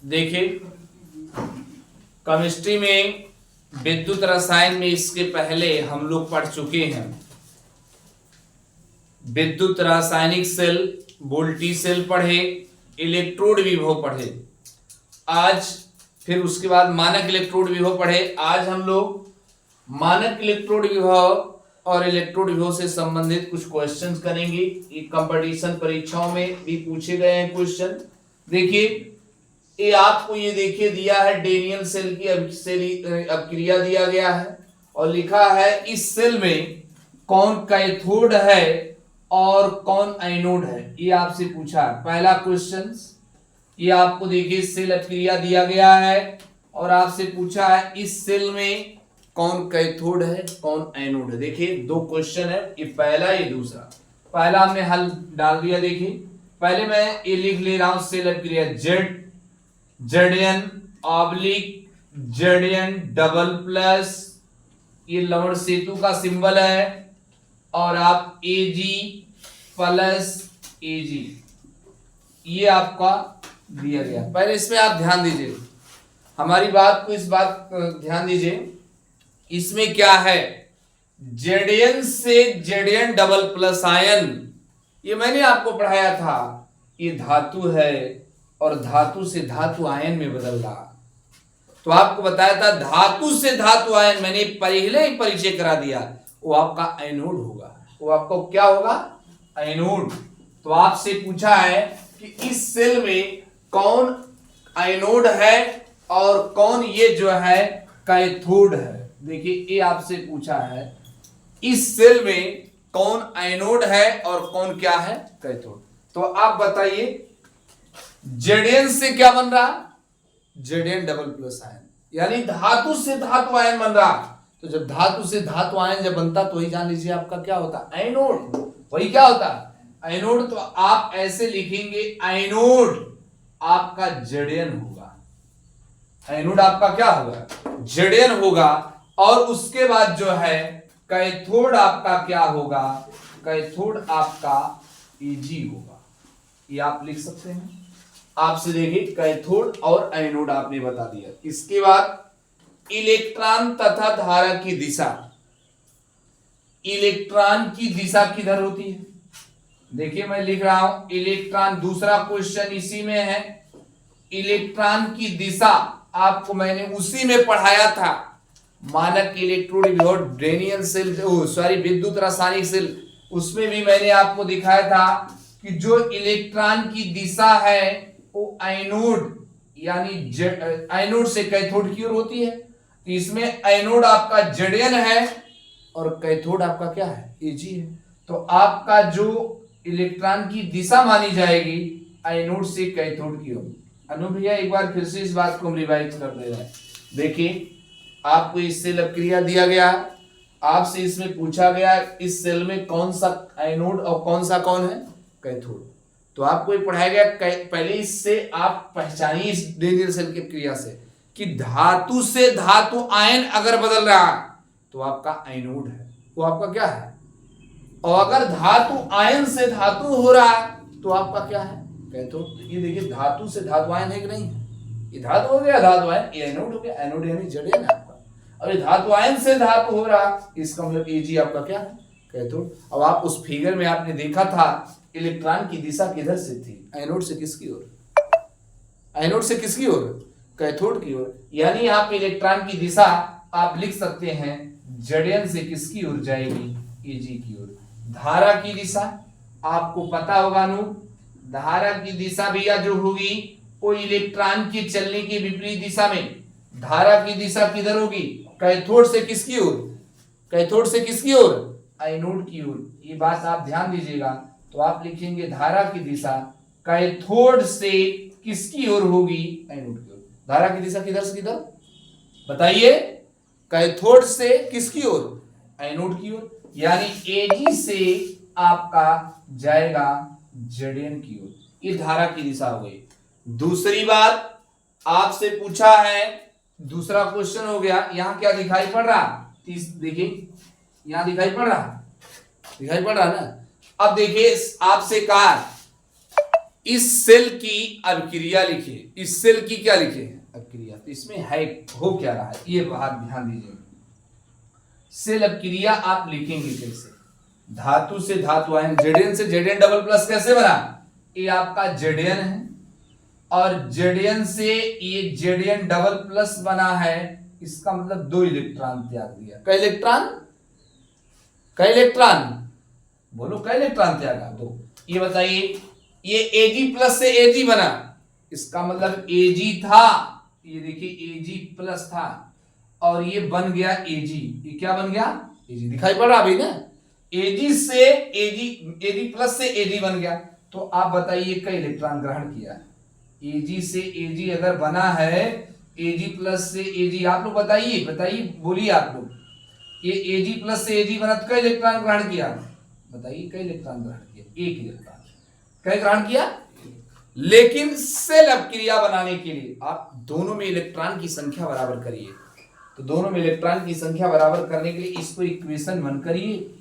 देखिए केमिस्ट्री में विद्युत रसायन में इसके पहले हम लोग पढ़ चुके हैं। विद्युत रासायनिक सेल, वोल्टेज सेल पढ़े, इलेक्ट्रोड विभव पढ़े। आज फिर उसके बाद मानक इलेक्ट्रोड विभव पढ़े। आज हम लोग मानक इलेक्ट्रोड विभव और इलेक्ट्रोड विभव से संबंधित कुछ क्वेश्चंस करेंगे। ये कंपटीशन परीक्षाओं में भी पूछे गए हैं क्वेश्चन। देखिए ये आपको ये देखिए दिया है, डेनियल सेल की अभिक्रिया दिया गया है और लिखा है इस सेल में कौन कैथोड है और कौन एनोड है। ये आपसे पूछा है पहला क्वेश्चन। ये आपको देखिए सेल अभिक्रिया दिया गया है और आपसे पूछा है इस सेल में कौन कैथोड है कौन एनोड है। देखिए दो क्वेश्चन है, ये पहला ये दूसरा। पहला हमने हल डाल दिया। देखिए पहले मैं ये लिख ले रहा हूं सेल अभिक्रिया Zn oblique Zn double plus, ये लवण सेतु का सिंबल है, और आप Ag प्लस Ag, ये आपका दिया गया। पहले इसमें आप ध्यान दीजिए, हमारी बात को इस बात ध्यान दीजिए। इसमें क्या है, Zn से Zn डबल प्लस आयन, ये मैंने आपको पढ़ाया था। ये धातु है और धातु से धातु आयन में बदल रहा। तो आपको बताया था धातु से धातु आयन, मैंने पहले ही परिचय करा दिया, वो आपका एनोड होगा। वो आपको क्या होगा, एनोड। तो आपसे पूछा है कि इस सेल में कौन एनोड है और कौन ये जो है कैथोड है। देखिए ये आपसे पूछा है इस सेल में कौन एनोड है और कौन क्या है कैथोड। तो आप बताइए Zn से क्या बन रहा, Zn डबल प्लस आयन, यानी धातु से धातु आयन बन रहा। तो जब धातु से धातु आयन जब बनता तो वही जान लीजिए आपका क्या होता, एनोड। वही क्या होता, एनोड। तो आप ऐसे लिखेंगे एनोड आपका Zn होगा, एनोड आपका क्या होगा, Zn होगा। और उसके बाद जो है कैथोड आपका क्या होगा, कैथोड आपका Ag होगा। ये आप लिख सकते हैं। आपसे देखिए कैथोड और एनोड आपने बता दिया। इसके बाद इलेक्ट्रॉन तथा धारा की दिशा, इलेक्ट्रॉन की दिशा किधर होती है। देखिए मैं लिख रहा हूं इलेक्ट्रॉन, दूसरा क्वेश्चन इसी में है। इलेक्ट्रॉन की दिशा आपको मैंने उसी में पढ़ाया था, मानक इलेक्ट्रोड विभव डेनियल सेल, सॉरी विद्युत रासायनिक सेल, उसमें भी मैंने आपको दिखाया था कि जो इलेक्ट्रॉन की दिशा है वो एनोड, यानी एनोड से कैथोड की ओर होती है। तो इसमें एनोड आपका Zn है और कैथोड आपका क्या है, Ag है। तो आपका जो इलेक्ट्रॉन की दिशा मानी जाएगी एनोड से कैथोड की ओर। अनु भैया एक बार फिर से इस बात को हम रिवाइज कर दे रहे हैं। देखिए आपको इस सेल अभिक्रिया दिया गया, आपसे इसमें पूछा गया इस सेल में कौन सा एनोड और कौन सा कौन है कैथोड। तो आपको ये पढ़ाया गया, पहले इससे आप पहचानिए इस डेनियल सेल की क्रिया से कि धातु से धातु आयन अगर बदल रहा तो आपका एनोड है, वो आपका क्या है। और अगर धातु आयन से धातु हो रहा तो आपका क्या है, कैथोड। ये देखिए धातु से धातु आयन है कि नहीं है, ये धातु हो गया धातु आयन, ये एनोड हो गया, एनोड यानी Zn है आपका। अब ये धातु आयन से धातु हो रहा, इसका मतलब Ag आपका क्या है, कैथोड। अब आप उस फिगर में आपने देखा था इलेक्ट्रॉन की दिशा किधर से थी, एनोड से किसकी ओर, एनोड से किसकी ओर, कैथोड की ओर। यानी आप इलेक्ट्रॉन की दिशा आप लिख सकते हैं Zn से किसकी ओर जाएगी, Ag की ओर। धारा की दिशा आपको पता होगा नु, धारा की दिशा भैया जो होगी वो इलेक्ट्रॉन की चलने की विपरीत दिशा में धारा की दिशा किधर होगी, कैथोड से किसकी ओर, कैथोड से किसकी ओर, एनोड की ओर। ये बात आप ध्यान दीजिएगा। तो आप लिखेंगे धारा की दिशा कैथोड से किसकी ओर होगी, एनोड की ओर। धारा की दिशा किधर से किधर बताइए, कैथोड से किसकी ओर, एनोड की ओर। यानी Ag से आपका जाएगा Zn की ओर। ये धारा की दिशा हो गई। दूसरी बात आपसे पूछा है, दूसरा क्वेश्चन हो गया, यहां क्या दिखाई पड़ रहा, देखिए यहां दिखाई पड़ रहा, दिखाई पड़ रहा ना। अब देखिए आपसे कहा इस सेल की अभिक्रिया लिखिए, इस सेल की क्या लिखे अभिक्रिया, तो इसमें है हो क्या रहा है ये बात ध्यान दीजिए। सेल अभिक्रिया आप लिखेंगे कैसे, धातु से धातु आयन, जेडीएन से जेडीएन डबल प्लस कैसे बना, ये आपका जेडीएन है और जेडीएन से ये जेडीएन डबल प्लस बना है, इसका मतलब 2 इलेक्ट्रॉन त्याग दिया। कै इलेक्ट्रॉन, कै इलेक्ट्रॉन बोलो, कै इलेक्ट्रॉन त्यागा 2। ये बताइए, ये Ag प्लस से Ag बना, इसका मतलब Ag था, ये देखिए Ag प्लस था और ये बन गया Ag, ये क्या बन गया Ag, दिखाई पड़ रहा अभी ना, Ag से Ag प्लस से Ag बन गया। तो आप बताइए कई इलेक्ट्रॉन ग्रहण किया, Ag से Ag अगर बना है, Ag प्लस से Ag, आप लोग बताइए बताइए बोलिए आप लोग, ये Ag प्लस से Ag बना तो कई इलेक्ट्रॉन ग्रहण किया, बताइए कई इलेक्ट्रॉन ग्रहण किया, 1 इलेक्ट्रॉन कई ग्रहण किया। लेकिन सेल अभिक्रिया बनाने के लिए आप दोनों में इलेक्ट्रॉन की संख्या बराबर करिए, तो दोनों में इलेक्ट्रॉन की संख्या बराबर करने के लिए इसको इक्वेशन 1 करिए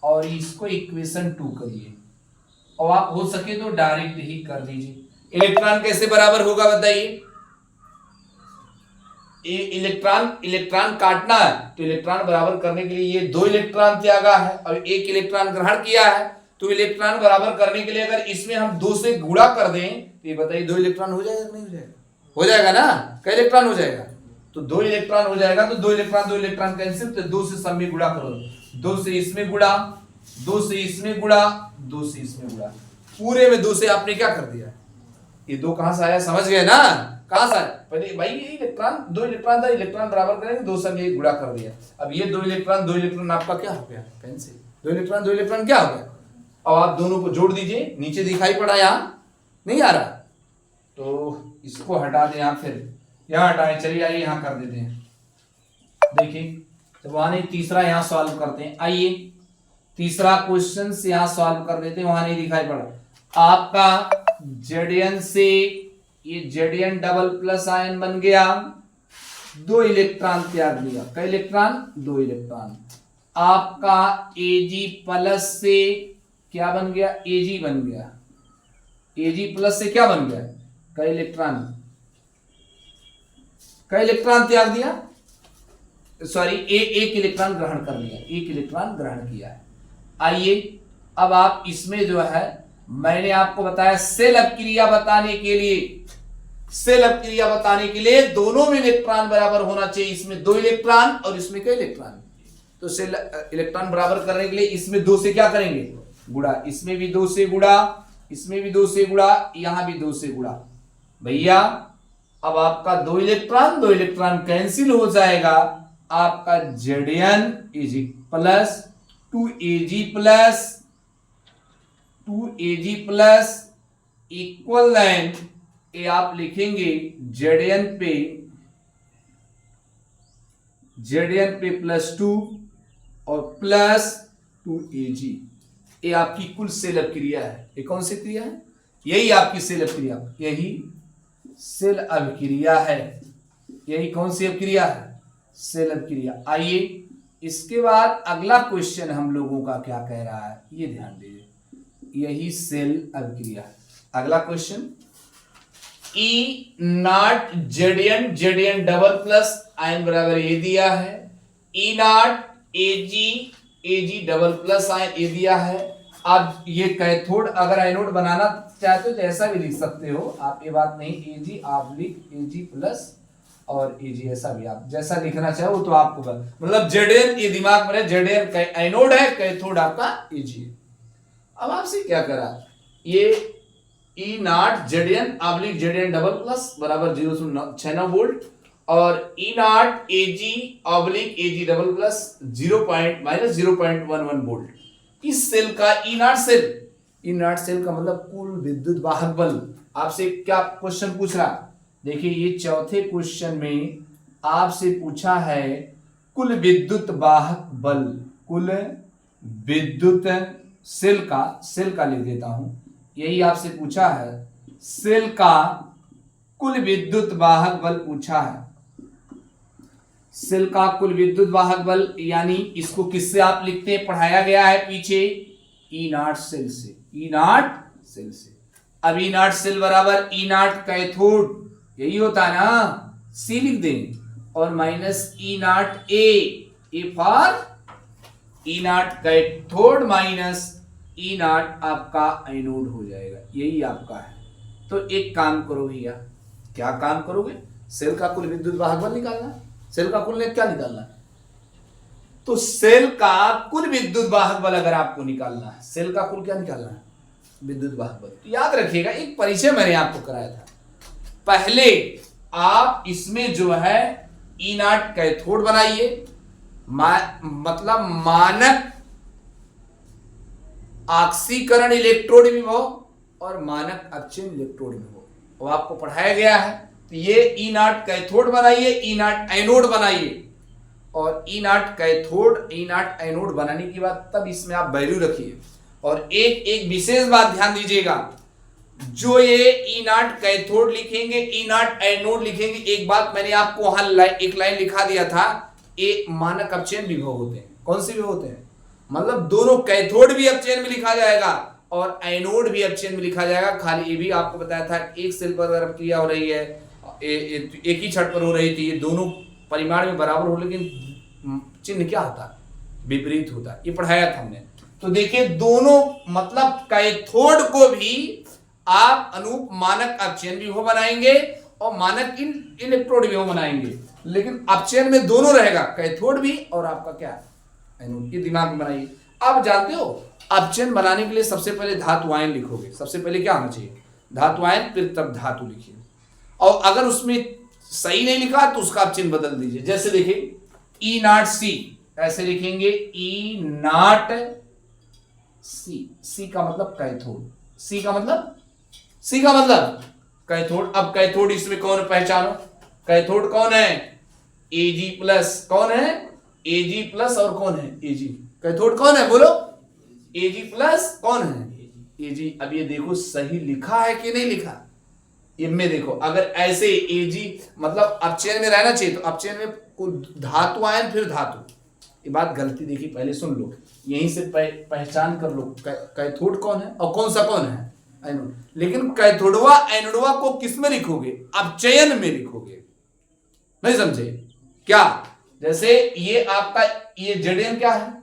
और इसको इक्वेशन 2 करिए, और आप हो सके तो डायरेक्ट ही कर दीजिए। इलेक्ट्रॉन कैसे बराबर होगा बताइए, इलेक्ट्रॉन काटना है तो इलेक्ट्रॉन बराबर करने के लिए ये 2 इलेक्ट्रॉन त्यागा है और 1 इलेक्ट्रॉन ग्रहण किया है, तो इलेक्ट्रॉन बराबर करने के लिए अगर इसमें हम 2 से गुणा कर दें तो ये बताइए 2 इलेक्ट्रॉन हो जाएगा नहीं हो जाएगा, हो जाएगा ना, कई इलेक्ट्रॉन हो जाएगा, तो 2 इलेक्ट्रॉन हो जाएगा, तो 2 इलेक्ट्रॉन कैंसिल, तो 2 से सब में गुणा करो, 2 से इसमें गुणा, 2 से इसमें गुणा, 2 से इसमें गुणा, पूरे में 2 से आपने क्या कर दिया, ये 2 कहां से आया समझ गए ना, कहां से आया, पहले भाई ये इलेक्ट्रॉन 2 इलेक्ट्रॉन था, इलेक्ट्रॉन बराबर करेंगे 2 से ये गुणा कर दिया, अब ये 2 इलेक्ट्रॉन आपका क्या हो गया कैंसिल, 2 इलेक्ट्रॉन क्या हो गया। अब आप दोनों को जोड़ दीजिए, नीचे दिखाई पड़ा, यहां नहीं आ रहा, तो इसको हटा दें आप, फिर यहां हटाएं, चलिए आइए यहां कर देते हैं, देखिए जब वहां नहीं, तीसरा यहां सॉल्व करते हैं, आइए तीसरा क्वेश्चन से यहां सॉल्व कर देते हैं, वहां नहीं दिखाई पड़ा आपका जेडीएन से ये जेडीएन डबल प्लस आयन बन गया, 2 इलेक्ट्रॉन त्याग दिया, कई इलेक्ट्रॉन 2 इलेक्ट्रॉन, आपका Ag प्लस से क्या बन गया, Ag बन गया, Ag प्लस से क्या बन गया, कई इलेक्ट्रॉन त्याग दिया, सॉरी एक इलेक्ट्रॉन ग्रहण कर लिया, 1 इलेक्ट्रॉन ग्रहण किया है। आइए अब आप इसमें जो है, मैंने आपको बताया सेल अभिक्रिया बताने के लिए, सेल अभिक्रिया बताने के लिए दोनों में इलेक्ट्रॉन बराबर होना चाहिए, इसमें 2 इलेक्ट्रॉन और इसमें कई इलेक्ट्रॉन, तो सेल इलेक्ट्रॉन बराबर करने के लिए इसमें 2 से क्या करेंगे गुणा, इसमें भी 2 से गुणा, इसमें भी 2 से गुणा, यहां भी 2 से गुणा, भैया अब आपका 2 इलेक्ट्रॉन कैंसिल हो जाएगा, आपका Zn is plus 2Ag plus equal line, ये आप लिखेंगे जेडीएन पे प्लस 2 और प्लस 2Ag, ये आपकी कुल सेल अभिक्रिया है। ये कौन सी क्रिया है, यही आपकी सेल अभिक्रिया, यही सेल अभिक्रिया है, यही कौन सी अभिक्रिया है, सेल अभिक्रिया। आइए इसके बाद अगला क्वेश्चन हम लोगों का क्या कह रहा है, ये ध्यान दीजिए, यही सेल अभिक्रिया। अगला question, E not Zn double plus ion बराबर ये दिया है, E not Ag double plus ion ये दिया है। आप ये कैथोड अगर एनोड बनाना चाहते हो तो ऐसा भी लिख सकते हो आप, ये बात नहीं, एजी ऑब्लिक एजी प्लस और एजी, ऐसा भी आप जैसा लिखना चाहो तो आपको, मतलब जेडीएन ये दिमाग में रहे, जेडीएन एनोड है, कैथोड आपका एजी है। अब आपसे क्या करा, ये E not Zn oblique Zn double plus बराबर 0.69 वोल्ट और E not Ag oblique Ag double plus -0.11 volt. इस सेल का ई नॉट सेल का मतलब कुल विद्युत वाहक बल। आपसे क्या क्वेश्चन पूछ रहा, देखिए ये चौथे क्वेश्चन में आपसे पूछा है कुल विद्युत वाहक बल, कुल विद्युत सेल का लिख देता हूं, यही आपसे पूछा है, सेल का कुल विद्युत वाहक बल पूछा है, सेल का कुल विद्युत वाहक बल, यानी इसको किससे आप लिखते हैं, पढ़ाया गया है पीछे, ई नॉट सेल से, ई नॉट सेल से। अब ई नॉट सेल बराबर ई नॉट कैथोड, यही होता है ना, सी लिख दें, और minus E not A for E not cathode minus E not आपका एनोड हो जाएगा, यही आपका है। तो एक काम करो भैया, क्या काम करोगे, सेल का कुल विद्युत वाहक बल निकालना, सेल का कुल क्या निकालना है, तो सेल का कुल विद्युत वाहक बल अगर आपको निकालना है, सेल का कुल क्या निकालना है, विद्युत वाहक बल। तो याद रखिएगा, एक परिचय मैंने आपको कराया था, पहले आप इसमें जो है ई नॉट कैथोड बनाइए, मतलब मानक ऑक्सीकरण इलेक्ट्रोड विभव और मानक अपचयन इलेक्ट्रोड विभव, वो आपको पढ़ाया गया है। तो ये ई नॉट कैथोड बनाइए, ई नॉट एनोड बनाइए, और E not cathode E not anode बनाने के बाद तब इसमें आप वैल्यू रखिए। और एक विशेष बात ध्यान दीजिएगा, जो ये ई नॉट कैथोड लिखेंगे, ई नॉट एनोड लिखेंगे, एक बात मैंने आपको वहां एक लाइन लिखा दिया था, ये मानक अपचयन विभव होते हैं। कौन से विभव होते हैं, मतलब दोनों कैथोड भी अपचयन में लिखा जाएगा और एनोड भी अपचयन में लिखा जाएगा। खाली ये भी आपको बताया था, एक सेल पर अगर क्रिया हो रही है, एक ही छठ पर हो रही थी, ये दोनों परिमाण में बराबर हो, लेकिन चिन्ह क्या होता है, विपरीत होता है, ये पढ़ाया था हमने। तो देखिए दोनों, मतलब कैथोड को भी आप अनूप मानक अपचयन विभव बनाएंगे और मानक इलेक्ट्रोड विभव बनाएंगे, लेकिन अपचयन में दोनों रहेगा, कैथोड भी और आपका क्या एनोड, ये दिमाग में बनाइए। आप जानते हो अपचयन बनाने के लिए सबसे पहले धातु आयन लिखोगे, सबसे पहले क्या होना चाहिए, धातु आयन, फिर तब धातु लिखिए। और अगर उसमें सही नहीं लिखा तो उसका आप चिन्ह बदल दीजिए। जैसे देखिए ई नॉट सी, ऐसे लिखेंगे ई नॉट सी, सी का मतलब कैथोड, सी का मतलब कैथोड। अब कैथोड इसमें कौन पहचानो, कैथोड कौन है, एजी प्लस, कौन है एजी प्लस, और कौन है एजी, कैथोड कौन है बोलो, एजी प्लस, कौन है एजी। अब ये देखो सही लिखा है कि नहीं लिखा, इनमें देखो, अगर ऐसे एजी मतलब अपचयन में रहना चाहिए, तो अपचयन में धातु आयन फिर धातु, ये बात गलती देखी, पहले सुन लो, यहीं से पहचान कर लो कैथोड कौन है और कौन सा कौन है एनोड। लेकिन कैथोडवा एनोडवा को किस में लिखोगे, अपचयन में लिखोगे, नहीं समझे क्या। जैसे ये आपका ये जेडियन क्या है,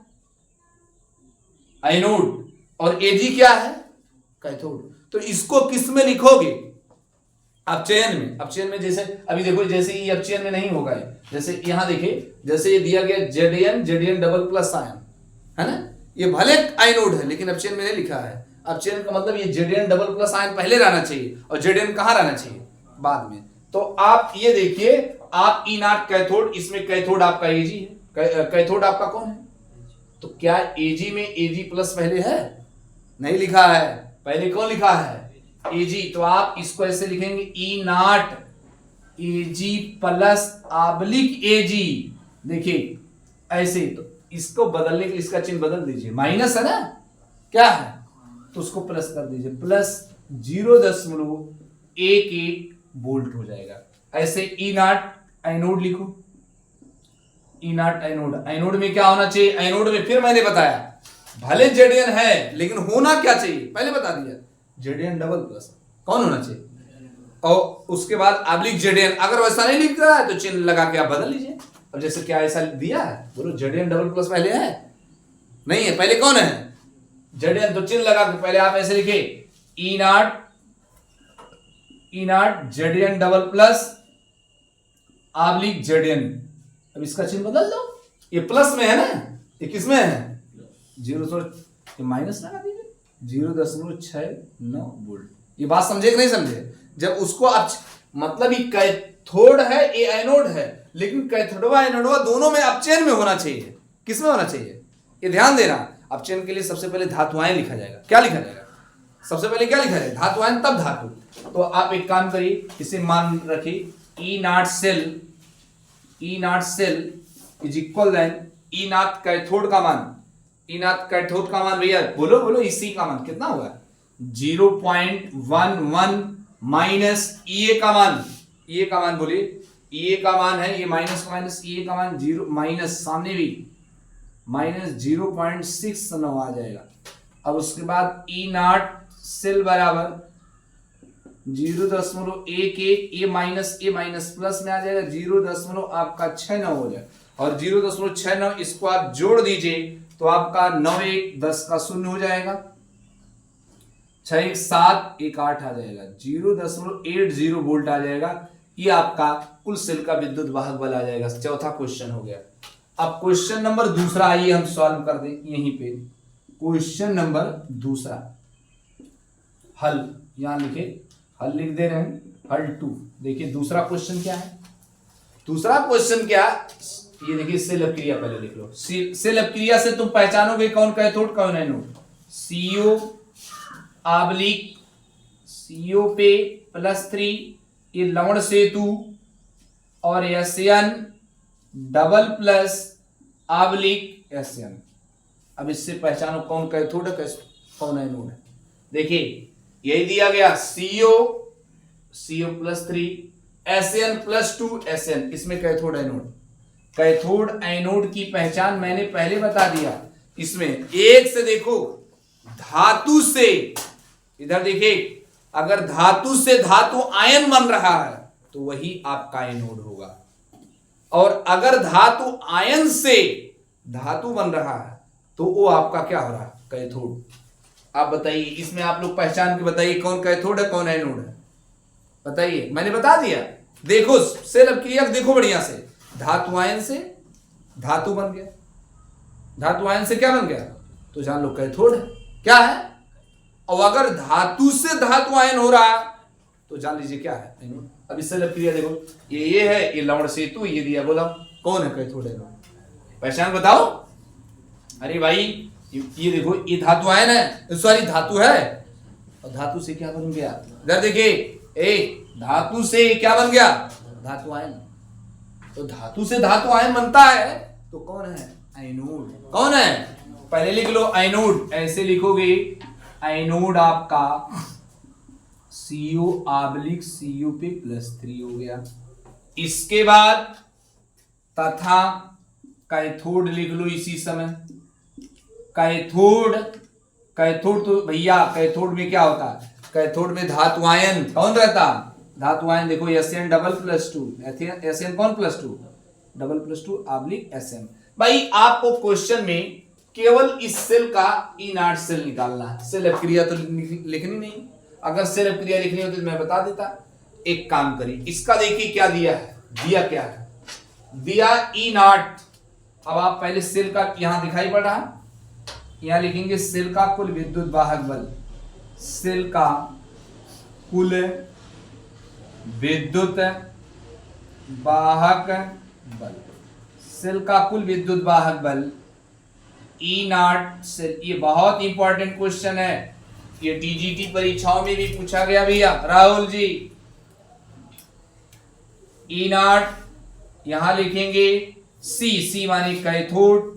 एनोड, और एजी क्या है, कैथोड। तो इसको किस में लिखोगे, अपचयन में। अपचयन में जैसे अभी देखो, जैसे ये अपचयन में नहीं होगा, जैसे यहां देखिए, जैसे ये दिया गया जेडियन डबल प्लस आयन है ना, ये भले एनोड है लेकिन अपचयन में नहीं लिखा है। अपचयन का मतलब ये जेडियन डबल प्लस आयन पहले रहना चाहिए और जेडियन कहां रहना चाहिए, बाद में। तो आप ये देखिए, आप ई नॉट कैथोड, इसमें कैथोड आपका एजी है, कैथोड आपका कौन है, तो क्या एजी में एजी प्लस पहले है, नहीं लिखा है, पहले कौन लिखा है एजी। तो आप इसको ऐसे लिखेंगे ई नॉट एजी प्लस ऑब्लिक एजी, देखिए ऐसे। तो इसको बदलने के लिए इसका चिन्ह बदल दीजिए, माइनस है ना, क्या है, तो उसको प्लस कर दीजिए, प्लस 0.11 वोल्ट हो जाएगा। ऐसे ई नॉट एनोड लिखो, ई नॉट एनोड, एनोड में क्या होना चाहिए, एनोड में फिर मैंने बताया भले जेडियन है लेकिन होना क्या चाहिए, पहले बता दिया, जेडियन डबल प्लस, कौन होना चाहिए, और उसके बाद ऑब्लिक जेडियन। अगर वैसा नहीं लिख रहा है तो चिन्ह लगा के आप बदल लीजिए। अब जैसे क्या ऐसा दिया है, बोलो जेडियन डबल प्लस पहले है, नहीं है, पहले कौन है जेडियन, तो चिन्ह लगा के पहले आप ऐसे लिखे ई नॉट जेडियन डबल प्लस ऑब्लिक जेडियन। अब इसका चिन्ह बदल दो, ये प्लस में है ना, ये किस में है, 0 माइनस लगा दीजिए, 0.69 वोल्ट। ये बात समझे कि नहीं समझे। जब उसको आप मतलब ये कैथोड है, ये एनोड है, लेकिन कैथोडवा एनोडवा दोनों में अपचयन में होना चाहिए, किस में होना चाहिए, ये ध्यान देना। अपचयन के लिए सबसे पहले धातु आयन लिखा जाएगा, क्या लिखा जाएगा, सबसे पहले क्या लिखा जाएगा, धातु आयन तब धातु। तो आप एक काम करिए, इसे मान रखिए E not cell is equal then E not cathode का मान, ई नॉट कैथोड का मान भैया बोलो इसी का मान कितना होगा, 0.11 माइनस ई का मान, ई का मान बोलिए, ई का मान है ये माइनस ई का मान 0 माइनस सामने भी माइनस 0.69 आ जाएगा। अब उसके बाद ई नॉट सेल बराबर 0.11 ए माइनस प्लस में आ जाएगा 0. आपका 69 हो जाए और 0.69 इसको आप जोड़ दीजिए तो आपका 9 1 10 का 0 हो जाएगा, 6 1 7 1 8 आ जाएगा, 0.80 वोल्ट आ जाएगा। ये आपका कुल सेल का विद्युत वाहक बल आ जाएगा। चौथा क्वेश्चन हो गया। अब क्वेश्चन नंबर दूसरा आइए हम सॉल्व कर दें यहीं पे। क्वेश्चन नंबर दूसरा हल यहां लिखे, हल लिख दे रहे हैं, हल 2। देखिए दूसरा क्वेश्चन क्या है। दूसरा क्वेश्चन क्या, ये देखिए सेल अपक्रिया पहले लिख लो। सेल अपक्रिया से तुम पहचानोगे कौन कैथोड कौन एनोड। CO ऑब्लिक CO पे +3 ये लवण सेतु और SN double plus oblique SN। अब इससे पहचानो कौन कैथोड है कौन एनोड है। देखिए यही दिया गया CO +3 SN +2 SN, इसमें कैथोड एनोड। कैथोड एनोड की पहचान मैंने पहले बता दिया। इसमें एक से देखो धातु से, इधर देखिए अगर धातु से धातु आयन बन रहा है तो वही आपका एनोड होगा, और अगर धातु आयन से धातु बन रहा है तो वो आपका क्या हो रहा है कैथोड। आप बताइए इसमें आप लोग पहचान के बताइए कौन कैथोड है कौन एनोड है, बताइए। मैंने बता दिया, देखो सेल अपक्रिया देखो बढ़िया से, धातु आयन से धातु बन गया, धातु आयन से क्या बन गया तो जान लो कैथोड है, क्या है। और अगर धातु से धातु आयन हो रहा तो जान लीजिए क्या है एनोड। अब इस सेल अपक्रिया देखो, ये है, ये लवण सेतु, ये दिया, बोला कौन है कैथोड एनोड, पहचान बताओ। अरे भाई ये देखो ये धातु आयन है, सॉरी धातु है, और धातु से क्या बन गया, इधर देखिए ए धातु से क्या बन गया धातु आयन। तो धातु से धातु आयन बनता है तो कौन है एनोड। कौन है पहले लिख लो एनोड, ऐसे लिखोगे एनोड आपका CO ऑब्लिक CO पे +3 हो गया। इसके बाद तथा कैथोड लिख लो इसी समय। कैथोड, कैथोड तो भैया कैथोड में क्या होता है, कैथोड में धातु आयन कौन रहता, धातु आयन देखो SN डबल +2, SN कौन +2 डबल +2 ऑब्लिक SN। भाई आपको क्वेश्चन में केवल इस सेल का E0 सेल निकालना है, सेल अपक्रिया तो लिखनी नहीं। अगर सेल अपक्रिया लिखनी होती तो मैं बता देता। एक काम करिए, इसका देखिए क्या दिया है, दिया क्या है, दिया E0। अब आप पहले सेल का यहां दिखाई पड़ रहा है, यहां लिखेंगे सेल का कुल विद्युत वाहक बल, सेल का कुल विद्युत वाहक बल, सेल का कुल विद्युत वाहक बल E0 सेल। ये बहुत इंपॉर्टेंट क्वेश्चन है, ये टीजीटी परीक्षाओं में भी पूछा गया भैया राहुल जी। E0 यहां लिखेंगे C माने कैथोड,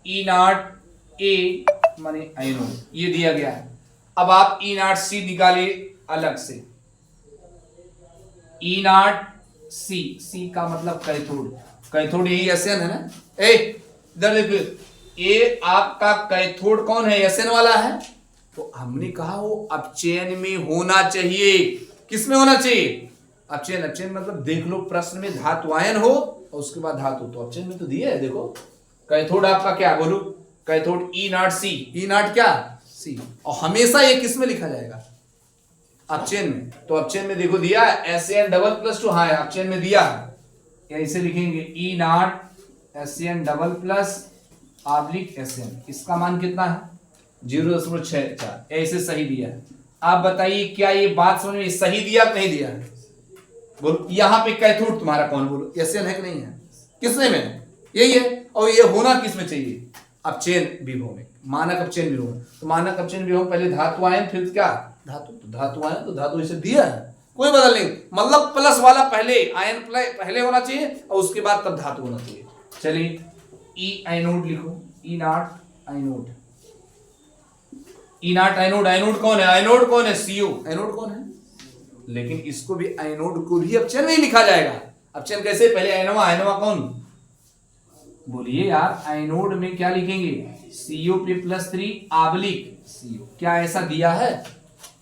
E0 A माने एनोड, ये दिया गया है। अब आप E0 C निकालिए अलग से, E0 C का मतलब कैथोड, कैथोड यही SN है ना। इधर देखिए ये आपका कैथोड कौन है SN वाला है, तो हमने कहा वो अपचयन में होना चाहिए। किस में होना चाहिए, अपचयन। अपचयन मतलब देख लो प्रश्न में धातु आयन हो और उसके बाद धातु, तो अपचयन में तो दिया है। देखो कैथोड आपका क्या बोलो, कैथोड E0 C, E0 क्या C, और हमेशा ये किस में लिखा जाएगा अपचयन में। तो अपचयन में देखो दिया है SN डबल +2, हाँ अपचयन में दिया है, ऐसे लिखेंगे E0 SN double plus oblique SN। इसका मान कितना है 0.64, ऐसे सही दिया है। आप बताइए क्या ये बात समझ में सही दिया नहीं दिया है, बोलो। यहाँ पे कैथोड तुम्हारा कौन, बोलो SN है कि नहीं है, किसने में यही है, और ये होना किसमें चाहिए अपचयन विभव में, मानक अपचयन विभव में। तो मानक अपचयन विभव पहले धातु आयन फिर क्या धातु, तो धातु आयन तो धातु इसे दिया है, कोई बदल नहीं। मतलब प्लस वाला पहले, आयन पहले होना चाहिए और उसके बाद तब धातु होना चाहिए। चलिए E एनोड लिखो, E0 anode, E0 anode. Anode कौन है, एनोड कौन है CO, एनोड कौन है। लेकिन इसको भी एनोड को भी अपचयन नहीं लिखा जाएगा। अपचयन कैसे, पहले एनोवा, एनोवा कौन बोलिए यार, एनोड में क्या लिखेंगे CO पे +3 ऑब्लिक CO। क्या ऐसा दिया है,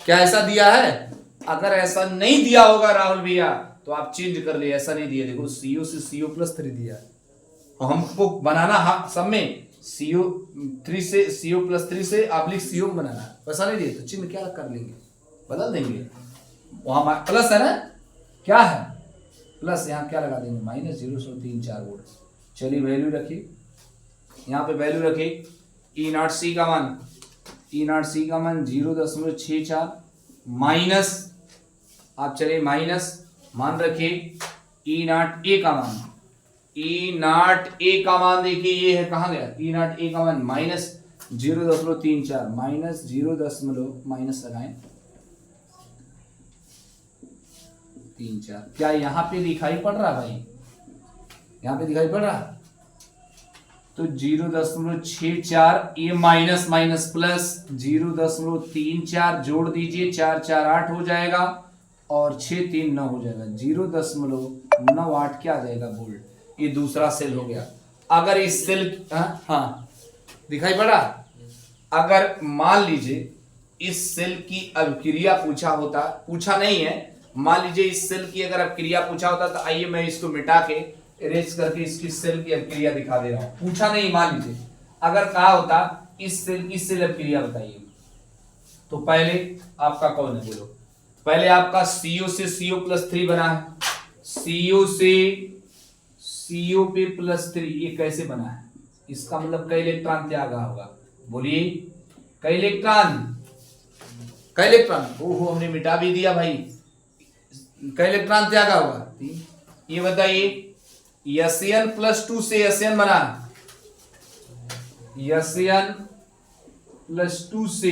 क्या ऐसा दिया है, अगर ऐसा नहीं दिया होगा राहुल भैया तो आप चेंज कर ले, ऐसा नहीं दिया, देखो CO से CO+3 दिया है और हमको बनाना सब में CO3 से CO+3 से ऑब्लिक CO बनाना है, वैसा नहीं दिया तो चिन्ह क्या कर लेंगे, बदल देंगे। वहां प्लस है ना, क्या है प्लस, यहाँ क्या लगा देंगे -0.34 वोल्ट। चलिए वैल्यू रखिए, यहाँ पे वैल्यू रखिए E0C का मान, E0C का मान 0.64 माइनस, आप चलिए माइनस मान रखिए E0A का मान, E0A का मान देखिए ये है, कहाँ गया E0A का मान -0.34 माइनस 0 माइनस लगाएं 34, क्या यहाँ पे दिखाई पड़ रहा भाई, यहाँ पे दिखाई पड़ रहा, तो 0.64 ये माइनस माइनस प्लस 0.34 जोड़ दीजिए, 4 4 8 हो जाएगा और 6 3 9 हो जाएगा, 0.98 क्या आ जाएगा वोल्ट। ये दूसरा सेल हो गया। अगर इस सेल हाँ दिखाई पड़ा, अगर मान लीजिए इस सेल की अभिक्रिया पूछा होता, पूछा नहीं है, मान लीजिए इस सेल की अगर अभिक्रिया पूछा होता तो आइए मैं इसको मिटा के इरेज करके इसकी सेल की अभिक्रिया दिखा दे रहा हूं। पूछा नहीं, मान लीजिए अगर कहा होता इस सेल की सेल अभिक्रिया बताइए, तो पहले आपका कौन है बोलो, पहले आपका CO से CO+3 बना है, CO से CO पे +3 ये कैसे बना है, इसका मतलब कई इलेक्ट्रॉन त्यागा होगा, बोलिए कई इलेक्ट्रॉन, कई इलेक्ट्रॉन, ओहो हमने मिटा भी दिया भाई, कई इलेक्ट्रॉन त्यागा होगा, ये बताइए Sn+2 से Sn बना, Sn+2 से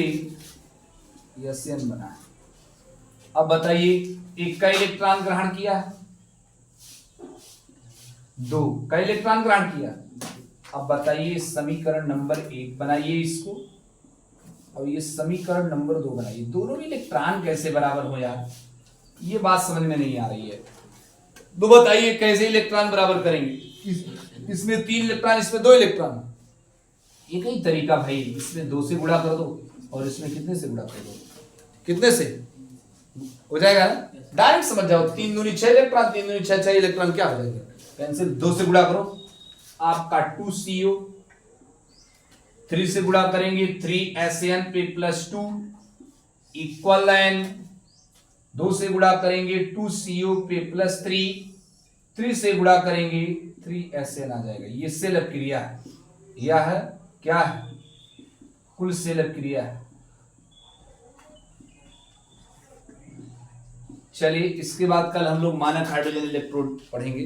Sn बना। अब बताइए एक का इलेक्ट्रॉन ग्रहण किया है, 2 का इलेक्ट्रॉन ग्रहण किया। अब बताइए समीकरण नंबर 1 बनाइए इसको और ये समीकरण नंबर 2 बनाइए, दोनों में इलेक्ट्रॉन कैसे बराबर हो यार, ये बात समझ में नहीं आ रही है। तो बताइए कैसे इलेक्ट्रॉन बराबर करेंगे, इसमें 3 इलेक्ट्रॉन इसमें 2 इलेक्ट्रॉन, एक ही तरीका भाई, इसमें 2 से गुणा कर दो और इसमें कितने से गुणा कर दो, कितने से हो जाएगा, डायरेक्ट समझ जाओ, 3 दूनी 6 इलेक्ट्रॉन, 3 दूनी 6 इलेक्ट्रॉन क्या हो जाएगा, कैंसिल, 2 से गुणा करो आपका 2CO, 3 से गुणा करेंगे 3Sn पे +2 इक्वल n, 2 से गुणा करेंगे 2CO पे +3, 3 से गुणा करेंगे 3Sn आ जाएगा। ये सेल अपक्रिया है, यह है क्या है, कुल सेल अपक्रिया है। चलिए इसके बाद कल हम लोग मानक हाइड्रोजन इलेक्ट्रोड पढ़ेंगे।